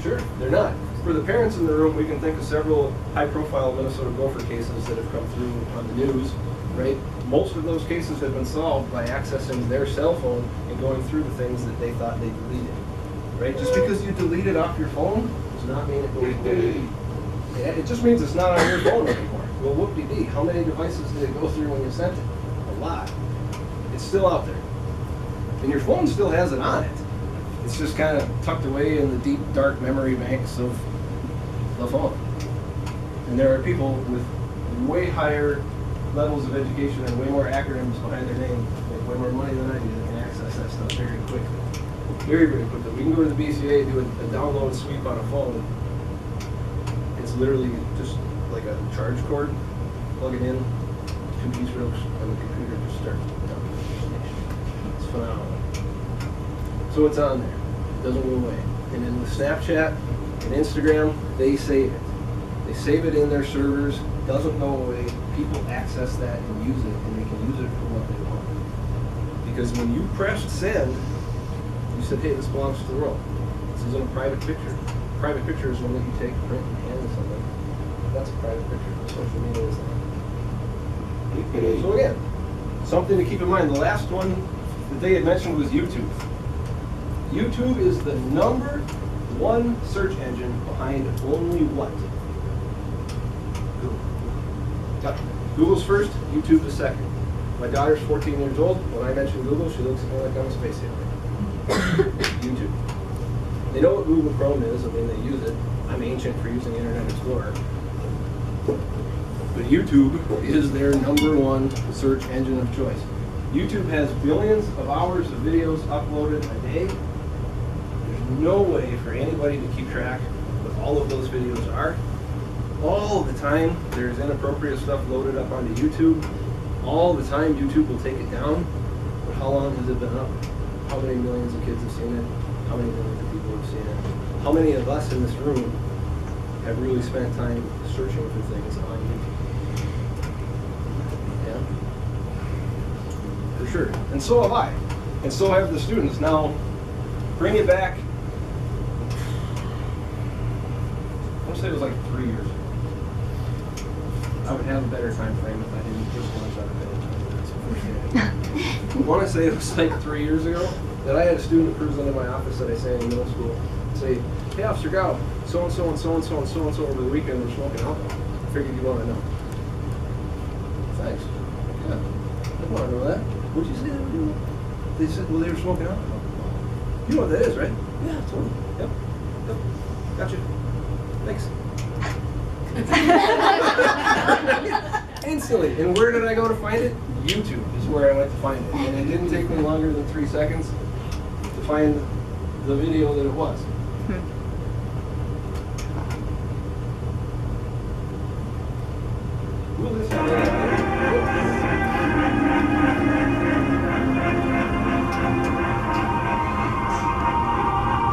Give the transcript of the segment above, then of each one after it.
Sure, they're not. For the parents in the room, we can think of several high-profile Minnesota Gopher cases that have come through on the news, right? Most of those cases have been solved by accessing their cell phone and going through the things that they thought they deleted, right? Just because you delete it off your phone does not mean it goes away. It just means it's not on your phone anymore. Well, whoop-de-dee, how many devices did it go through when you sent it? A lot. It's still out there. And your phone still has it on it. It's just kind of tucked away in the deep, dark memory banks of the phone. And there are people with way higher levels of education and way more acronyms behind their name, make way more money than I do, that can access that stuff very quickly. Very, very quickly. We can go to the BCA, do a download sweep on a phone. It's literally just like a charge cord, plug it in, 2 keystrokes, and the computer just starts down. It's phenomenal. So it's on there. It doesn't go away. And then with Snapchat and Instagram, they save it. They save it in their servers. It doesn't go away. People access that and use it, and they can use it for what they want. Because when you pressed send, you said, hey, this belongs to the world. This isn't a private picture. A private picture is one that you take, print, and hand to somebody. That's a private picture. Social media is not. So again, something to keep in mind. The last one that they had mentioned was YouTube. YouTube is the #1 search engine behind only what? Google. Yep. Google's first, YouTube is second. My daughter's 14 years old. When I mention Google, she looks at me like I'm a space alien. YouTube. They know what Google Chrome is. I mean, they use it. I'm ancient for using Internet Explorer. But YouTube is their #1 search engine of choice. YouTube has billions of hours of videos uploaded a day. There's no way for anybody to keep track of what all of those videos are. All the time, there's inappropriate stuff loaded up onto YouTube. All the time, YouTube will take it down. But how long has it been up? How many millions of kids have seen it? How many millions of people have seen it? How many of us in this room have really spent time searching for things on YouTube? Yeah? For sure. And so have I. And so have the students. Now, bring it back. I want to say it was like 3 years ago. I would have a better time frame if I didn't just lunch out of bed. I want to say it was like 3 years ago that I had a student cruise into my office that I sat in middle school and say, hey, Officer Gau, so-and-so and so-and-so and so-and-so over the weekend were smoking alcohol. I figured you want to know. Thanks. Yeah, I want to know that. What'd you say they were doing? They said, well, they were smoking alcohol. You know what that is, right? Yeah, totally. Yep. Yep. Gotcha. Thanks. Instantly. And where did I go to find it? YouTube is where I went to find it. And it didn't take me longer than 3 seconds to find the video that it was. Will this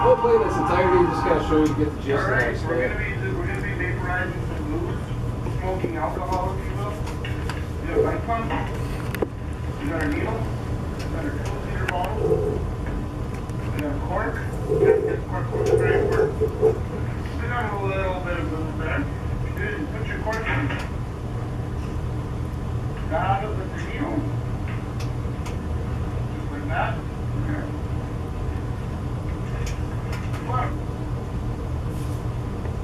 We'll play this entirety, just kind of show you to get the gist. Alright, we're gonna be vaporizing some booze, smoking alcohol, if you will. We have a light pump. We got our needle. We got our 2-liter bottle. We got a cork. This cork was very important. We got a little bit of booze there. Good. Put your cork in. Got it with the needle. Just like that.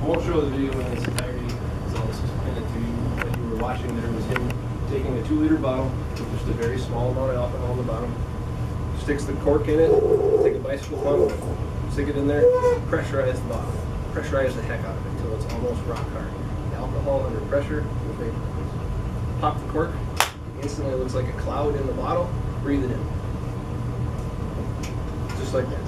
I won't show the video in its entirety, because I'll just pin it to you. When you were watching, there was him taking a 2-liter bottle with just a very small amount of alcohol on the bottom, sticks the cork in it, take a bicycle pump, stick it in there, pressurize the bottle, pressurize the heck out of it until it's almost rock hard. The alcohol under pressure will vaporize. Pop the cork, instantly it looks like a cloud in the bottle, breathe it in. Just like that.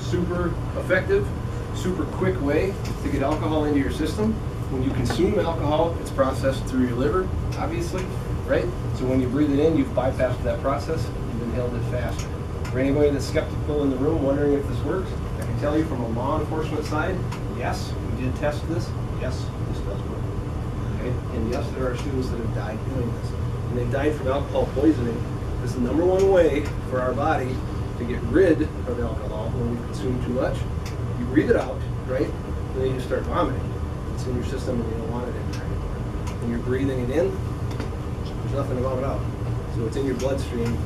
Super effective, super quick way to get alcohol into your system. When you consume alcohol, it's processed through your liver, obviously, right? So when you breathe it in, you've bypassed that process, you've inhaled it faster. For anybody that's skeptical in the room, wondering if this works, I can tell you from a law enforcement side, yes, we did test this, yes, this does work. Okay? And yes, there are students that have died doing this. And they've died from alcohol poisoning. This is the #1 way for our body to get rid of alcohol when we consume too much. You breathe it out, right? And then you just start vomiting. It's in your system and you don't want it in there anymore. When you're breathing it in, there's nothing to vomit out. So it's in your bloodstream.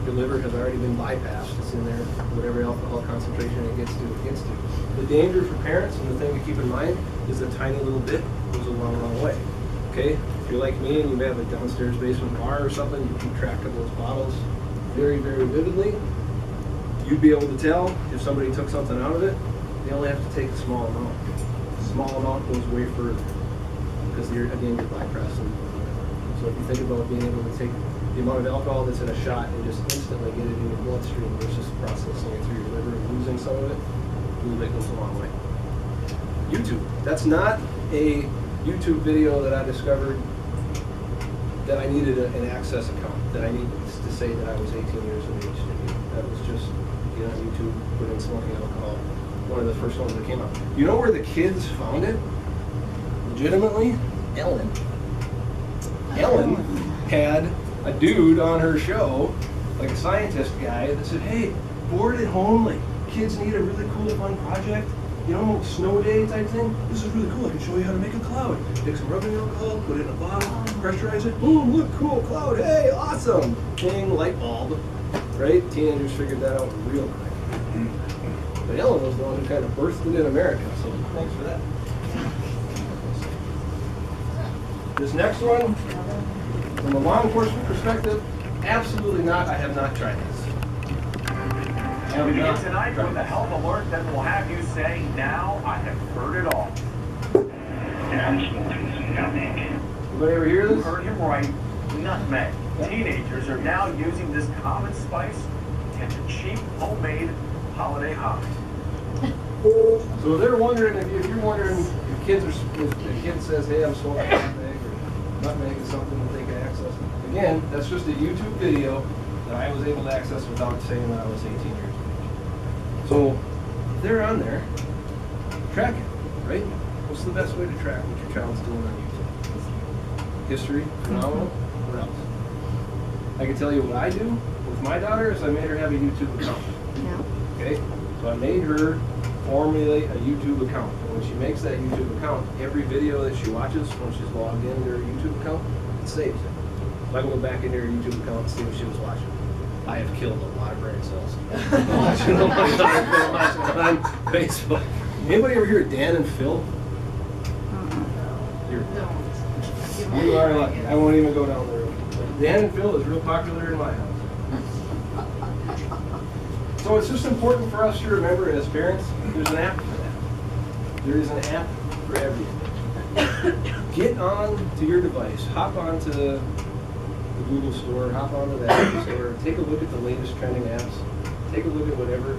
Your liver has already been bypassed. It's in there. Whatever alcohol concentration it gets to, it gets to. The danger for parents, and the thing to keep in mind, is a tiny little bit goes a long, long way. Okay? If you're like me and you have a downstairs basement bar or something, you keep track of those bottles very, very vividly. You'd be able to tell if somebody took something out of it. They only have to take a small amount. A small amount goes way further because you're bypassing. So if you think about being able to take the amount of alcohol that's in a shot and just instantly get it in your bloodstream versus processing it through your liver and losing some of it, a little bit goes a long way. YouTube. That's not a YouTube video that I discovered that I needed an access account, that I needed to say that I was 18 years of age to do. That was just get on YouTube, put in smoking alcohol. One of the first ones that came out. You know where the kids found it? Legitimately? Ellen. Ellen had a dude on her show, like a scientist guy, that said, hey, bored at home, like kids need a really cool, fun project, you know, snow day type thing. This is really cool. I can show you how to make a cloud. Take some rubbing alcohol, put it in a bottle, pressurize it, boom, look, cool, cloud, hey, awesome. Ding, light bulb, right? Teenagers figured that out real quick. But Ellen was the one who kind of birthed it in America, so thanks for that. This next one, from a law enforcement perspective, absolutely not. I have not tried this. We begin tonight with a health alert that will have you say, now I have heard it all. Anybody ever hear You this? heard him right, nutmeg. Teenagers are now using this common spice to catch a cheap, homemade holiday high. So they're wondering, if you're wondering if the kid says, hey, I'm smoking nutmeg, or nutmeg is something that they can access. Again, that's just a YouTube video that I was able to access without saying that I was 18 years of age. So if they're on there, track it, right? What's the best way to track what your child's doing on YouTube? History, phenomenal, what else? I can tell you what I do with my daughter is I made her have a YouTube account. Yeah. Okay? So I made her formulate a YouTube account. And when she makes that YouTube account, every video that she watches when she's logged into her YouTube account, it saves it. So I can go back into her YouTube account and see what she was watching. I have killed a lot of brain cells. Watching on my daughter, watching on Facebook. Anybody ever hear of Dan and Phil? You are lucky. I won't even go down the road. Dan and Phil is real popular in my house. So it's just important for us to remember as parents, there's an app for that. There is an app for everything. Get on to your device, hop onto the Google store, hop onto the Apple store, take a look at the latest trending apps, take a look at whatever,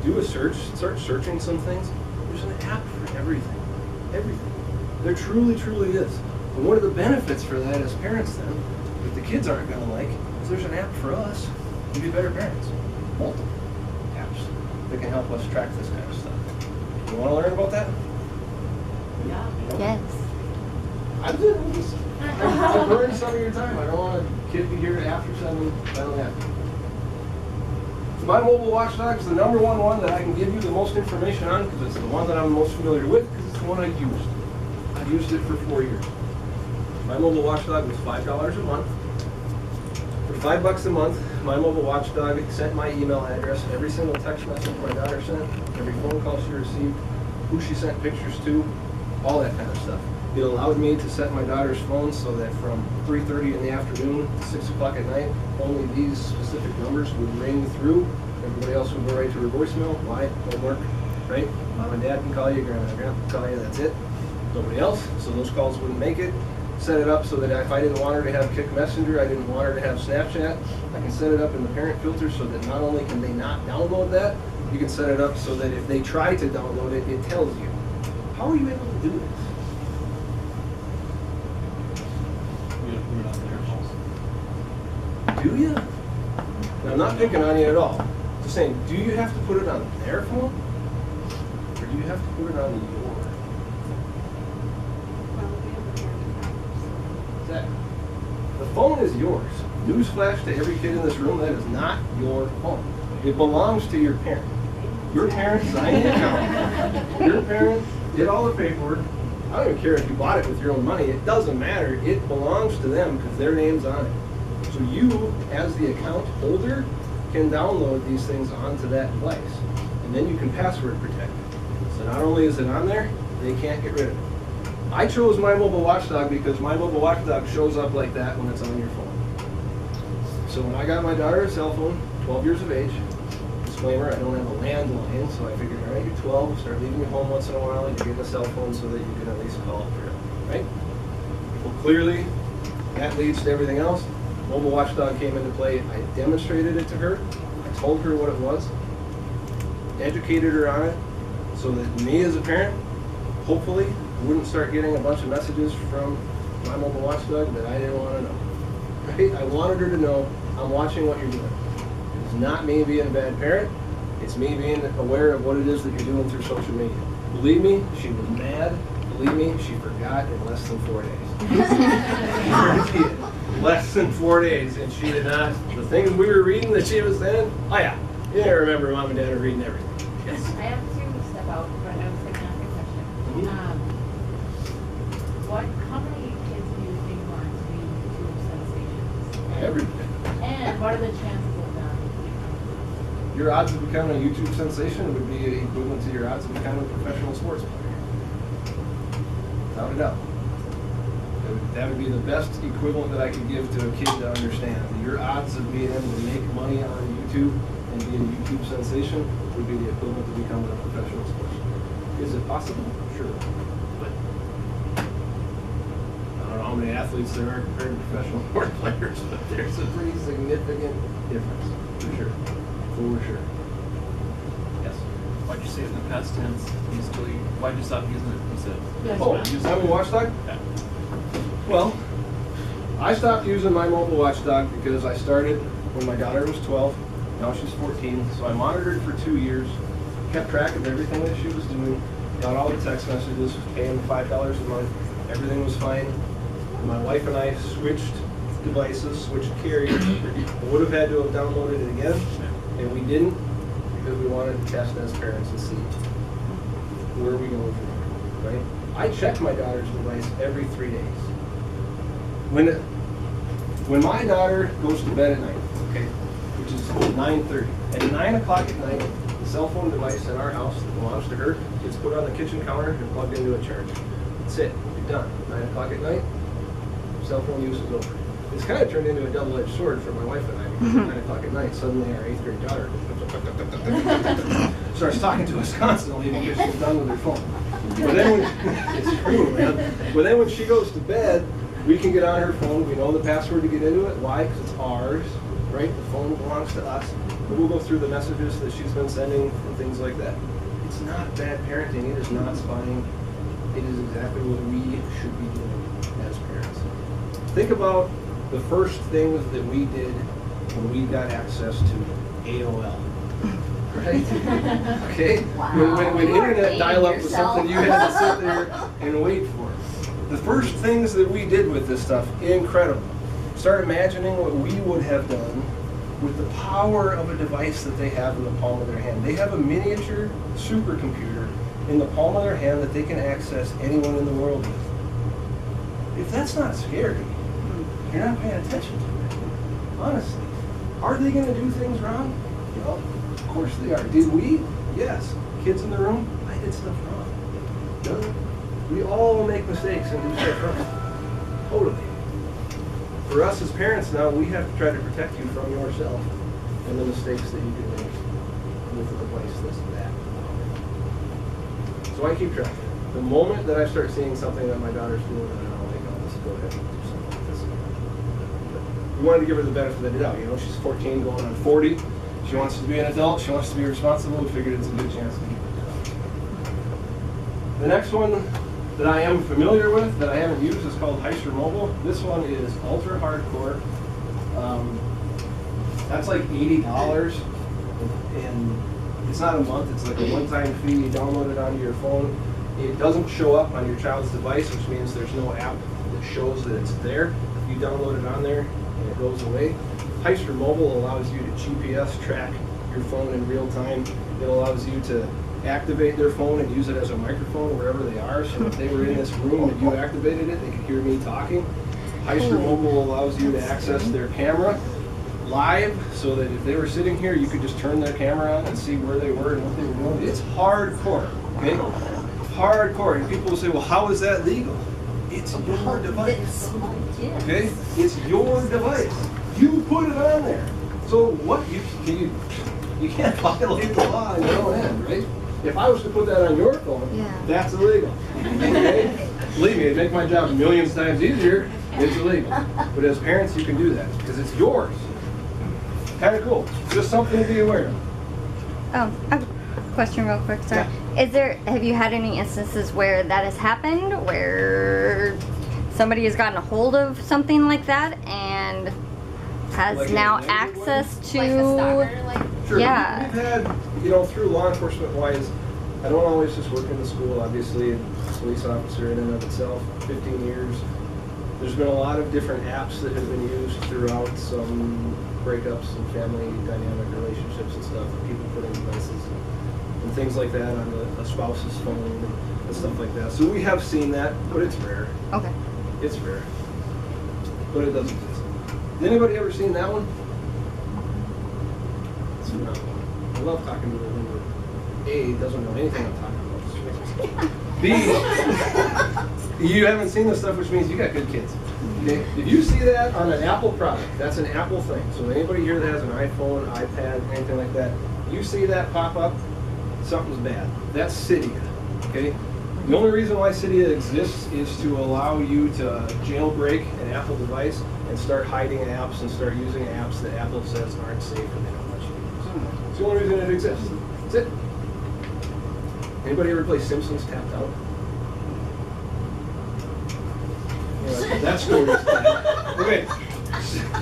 do a search, start searching some things. There's an app for everything. Everything. There truly, truly is. And one of the benefits for that as parents then, that the kids aren't going to like, is there's an app for us to be better parents. Multiple apps that can help us track this kind of stuff. You want to learn about that? Yeah. Yes. I'm burning some of your time. I don't want a kid to be here after 7. I don't have to. My mobile watchdog is the #1 one that I can give you the most information on because it's the one that I'm most familiar with because it's the one I've used. I've used it for 4 years. My mobile watchdog was $5 a month. For $5 a month, my mobile watchdog sent my email address, every single text message my daughter sent, every phone call she received, who she sent pictures to, all that kind of stuff. It allowed me to set my daughter's phone so that from 3:30 in the afternoon to 6 o'clock at night, only these specific numbers would ring through. Everybody else would go right to her voicemail. Why? Homework, right? Mom and dad can call you, grandma and grandpa can call you, that's it. Nobody else, so those calls wouldn't make it. Set it up so that if I didn't want her to have Kick Messenger, I didn't want her to have Snapchat, I can set it up in the parent filter so that not only can they not download that, you can set it up so that if they try to download it, it tells you. How are you able to do this? Do you? Now, I'm not picking on you at all. Just saying, do you have to put it on their phone? Or do you have to put it on your? Exactly. The phone is yours. Newsflash to every kid in this room, that is not your phone. It belongs to your parent. Your parent signed the account. Your parent did all the paperwork. I don't even care if you bought it with your own money. It doesn't matter. It belongs to them because their name's on it. So you, as the account holder, can download these things onto that device. And then you can password protect it. So not only is it on there, they can't get rid of it. I chose My Mobile Watchdog because My Mobile Watchdog shows up like that when it's on your phone. So when I got my daughter a cell phone, 12 years of age, disclaimer, I don't have a landline, so I figured, all right, you're 12, start leaving me home once in a while, and you're getting a cell phone so that you can at least call for it, right? Well, clearly, that leads to everything else. Mobile Watchdog came into play. I demonstrated it to her. I told her what it was, educated her on it, so that me as a parent, hopefully, wouldn't start getting a bunch of messages from My Mobile Watchdog that I didn't want to know. Right? I wanted her to know I'm watching what you're doing. It's not me being a bad parent. It's me being aware of what it is that you're doing through social media. Believe me, she was mad. Believe me, she forgot in less than 4 days. Less than 4 days, and she did not. The things we were reading that she was saying, oh yeah, you didn't remember mom and dad are reading everything. Yes. I have to step out, but I was thinking of your question. How many kids do you think want to be YouTube sensations? Everything. And what are the chances of that? Your odds of becoming a YouTube sensation would be equivalent to your odds of becoming a professional sports player. Without a doubt. That would be the best equivalent that I could give to a kid to understand. Your odds of being able to make money on YouTube and be a YouTube sensation would be the equivalent to becoming a professional sports player. Is it possible? Sure. But I don't know how many athletes there are compared to professional sport players, but there's a pretty significant difference, for sure. For sure. Yes. Why'd you say it in the past tense? Why'd you stop using it? You said. Yes. Oh, I'm a watchdog? Yeah. Well, I stopped using My Mobile Watchdog because I started when my daughter was 12. Now she's 14. So I monitored for 2 years, kept track of everything that she was doing, got all the text messages, paying $5 a month. Everything was fine. My wife and I switched devices, switched carriers. I would have had to have downloaded it again, and we didn't because we wanted to test as parents and see where are we going from here, right? I check my daughter's device every 3 days. When my daughter goes to bed at night, okay, which is 9:30, at 9 o'clock at night, the cell phone device in our house that belongs to her gets put on the kitchen counter and plugged into a charger. That's it. You're done. 9 o'clock at night, cell phone use is over. It's kind of turned into a double-edged sword for my wife and I because at 9 o'clock at night, suddenly our 8th grade daughter starts talking to us constantly because she's done with her phone. But then it's true, man. But then when she goes to bed, we can get on her phone. We know the password to get into it. Why? Because it's ours, right? The phone belongs to us. But we'll go through the messages that she's been sending and things like that. It's not bad parenting. It is not spying. It is exactly what we should be doing as parents. Think about the first things that we did when we got access to AOL. Right? Okay? Wow. When internet Dating dial-up was yourself. something you had to sit there and wait for. The first things that we did with this stuff, incredible. Start imagining what we would have done with the power of a device that they have in the palm of their hand. They have a miniature supercomputer in the palm of their hand that they can access anyone in the world with. If that's not scary, you're not paying attention to it. Honestly. Are they going to do things wrong? Well, of course they are. Did we? Yes. Kids in the room? I did stuff wrong. No. We all make mistakes and do stuff wrong. Totally. For us as parents now, we have to try to protect you from yourself and the mistakes that you can make with a device this and that. So I keep track. The moment that I start seeing something that my daughter's doing, then I'll think, oh, let's go ahead and do something like this. But we wanted to give her the benefit of the doubt. You know, she's 14 going on 40. She wants to be an adult. She wants to be responsible. We figured it's a good chance to keep it down. The next one that I am familiar with, that I haven't used, is called Heiser Mobile. This one is ultra hardcore. That's like $80, and it's not a month, it's like a one-time fee. You download it onto your phone. It doesn't show up on your child's device, which means there's no app that shows that it's there. You download it on there, and it goes away. Heiser Mobile allows you to GPS track your phone in real time. It allows you to activate their phone and use it as a microphone wherever they are. So if they were in this room and you activated it, they could hear me talking. Hyster Mobile allows you to access their camera live, so that if they were sitting here, you could just turn their camera on and see where they were and what they were doing. It's hardcore, okay? Hardcore. And people will say, well, how is that legal? It's your device, okay? It's your device. You put it on there. So what, you can't violate the law on your own end, right? If I was to put that on your phone, that's illegal, okay? Believe me, it'd make my job a million times easier. It's illegal. But as parents, you can do that because it's yours. Kind of cool. Just something to be aware of. I have a question real quick, sorry. Have you had any instances where that has happened, where somebody has gotten a hold of something like that and has Like now a access to... Like a stalker, like? Sure. Yeah. We've had, through law enforcement wise, I don't always just work in the school, obviously, a police officer in and of itself, 15 years. There's been a lot of different apps that have been used throughout, some breakups and family dynamic relationships and stuff, people putting devices and things like that on a spouse's phone and stuff like that. So we have seen that, but it's rare. Okay. It's rare. But it does exist. Has anybody ever seen that one? It's phenomenal. I love talking to them who A, doesn't know anything I'm talking about. B, you haven't seen this stuff, which means you got good kids. Okay? If you see that on an Apple product, that's an Apple thing. So anybody here that has an iPhone, iPad, anything like that, you see that pop up, something's bad. That's Cydia. Okay? The only reason why Cydia exists is to allow you to jailbreak an Apple device and start hiding apps and start using apps that Apple says aren't safe and they don't let you use. It's the only reason it exists. That's it. Anybody ever play Simpsons Tapped Out? Yeah, that story is bad. Okay.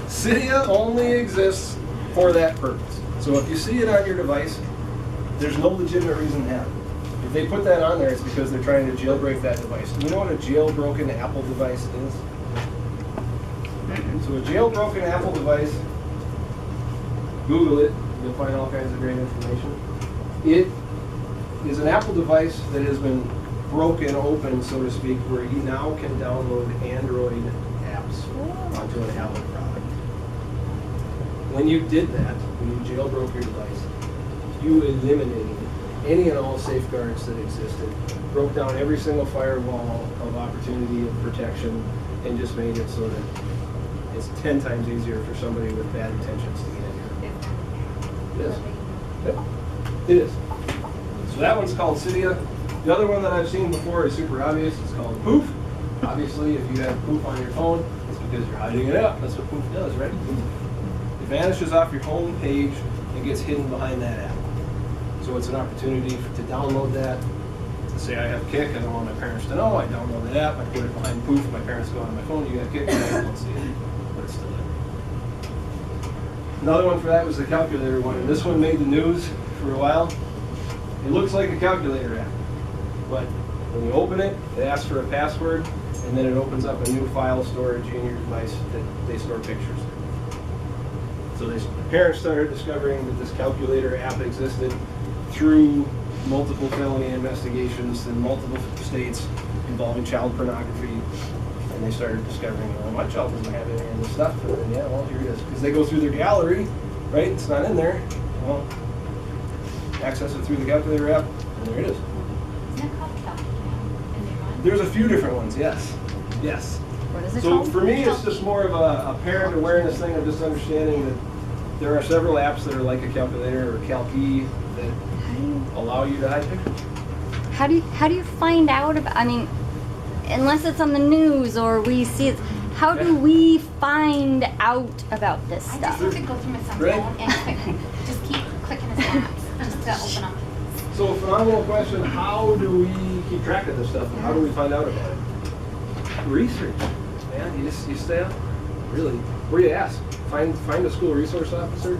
Cydia only exists for that purpose. So if you see it on your device, there's no legitimate reason to have it. If they put that on there, it's because they're trying to jailbreak that device. Do you know what a jailbroken Apple device is? So a jailbroken Apple device, Google it, you'll find all kinds of great information. It is an Apple device that has been broken open, so to speak, where you now can download Android apps onto an Apple product. When you did that, when you jailbroke your device, you eliminated any and all safeguards that existed, broke down every single firewall of opportunity and protection, and just made it so that it's 10 times easier for somebody with bad intentions to get in here. It is. Yep. It is. So that one's called Cydia. The other one that I've seen before is super obvious. It's called Poof. Obviously, if you have Poof on your phone, it's because you're hiding it up. That's what Poof does, right? It vanishes off your home page and gets hidden behind that app. So it's an opportunity to download that. To say I have Kick, I don't want my parents to know. I download the app, I put it behind Poof. My parents go on my phone, you got Kick, and I don't see it. But it's still there. Another one for that was the calculator one. And this one made the news for a while. It looks like a calculator app. But when you open it, it asks for a password, and then it opens up a new file storage in your device that they store pictures. So parents started discovering that this calculator app existed through multiple felony investigations in multiple states involving child pornography. And they started discovering, well, my child doesn't have any of this stuff. And then, yeah, well, here it is. Because they go through their gallery, right? It's not in there. Well, access it through the calculator app, and there it is. Isn't it called Calculator? There's a few different ones, yes. Yes. What is it So called? for me, it's just more of a parent awareness thing of just understanding that there are several apps that are like a calculator or Calpy that allow you to hide pictures. How do you find out about, I mean, unless it's on the news or we see it, how do we find out about this I stuff? just have to go through my son's Right. phone and just keep clicking his apps just to open up. So phenomenal question, how do we keep track of this stuff and how do we find out about it? Research, man, you stay up, really. Where you ask, find a school resource officer,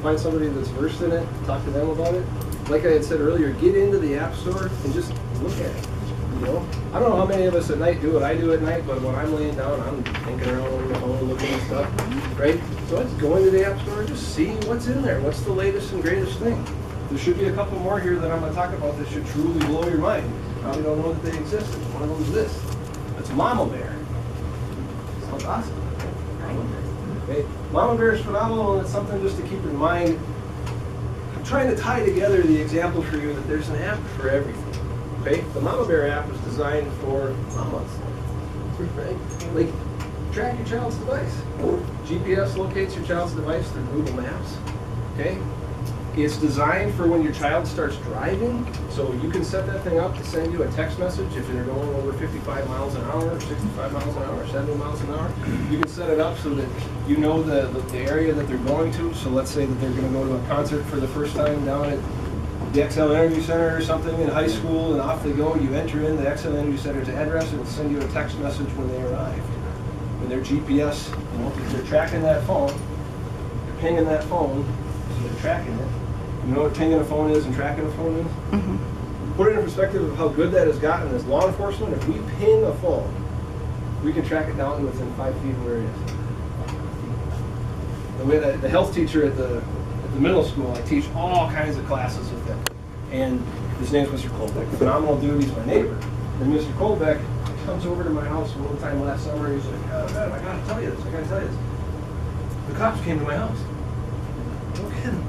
find somebody that's versed in it, talk to them about it. Like I had said earlier, get into the app store and just look at it. You know, I don't know how many of us at night do what I do at night, but when I'm laying down, I'm thinking around on my phone, looking at stuff, right? So I just go into the app store and just see what's in there. What's the latest and greatest thing? There should be a couple more here that I'm going to talk about that should truly blow your mind. You probably don't know that they exist. One of them is this. It's Mama Bear. Sounds awesome. Okay. Mama Bear is phenomenal, and it's something just to keep in mind. I'm trying to tie together the example for you that there's an app for everything. Okay? The Mama Bear app was designed for mamas. Right? Like, track your child's device. GPS locates your child's device through Google Maps. Okay? It's designed for when your child starts driving, so you can set that thing up to send you a text message if they're going over 55 miles an hour, 65 miles an hour, 70 miles an hour. You can set it up so that you know the area that they're going to. So let's say that they're going to go to a concert for the first time down at the XL Energy Center or something in high school, and off they go. You enter in the XL Energy Center's address, and it'll send you a text message when they arrive. When their GPS, if they're tracking that phone, they're pinging that phone, so they're tracking it. You know what pinging a phone is and tracking a phone is? Mm-hmm. Put it in perspective of how good that has gotten as law enforcement. If we ping a phone, we can track it down to within 5 feet of where it is. We had the health teacher at the middle school. I teach all kinds of classes with him. And his name's Mr. Colbeck. Phenomenal dude. He's my neighbor. And Mr. Colbeck comes over to my house one time last summer. He's like, oh, man, I gotta tell you this. The cops came to my house. No kidding.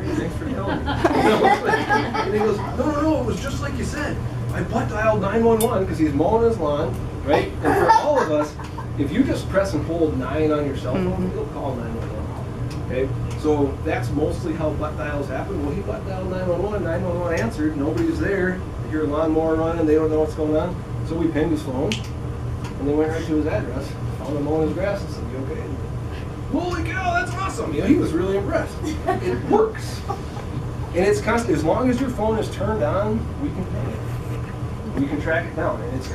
Thanks for telling me. And he goes, no, it was just like you said. I butt dialed 911 because he's mowing his lawn, right? And for all of us, if you just press and hold 9 on your cell phone, it'll call 911. Okay? So that's mostly how butt dials happen. Well, he butt dialed 911, 911 answered, nobody's there. They hear a lawnmower running, they don't know what's going on. So we pinged his phone, and they went right to his address, found him mowing his grass, and said, you okay? Holy cow, that's awesome! You know, he was really impressed. It works. And it's constant. As long as your phone is turned on, we can ping it. We can track it down. And it's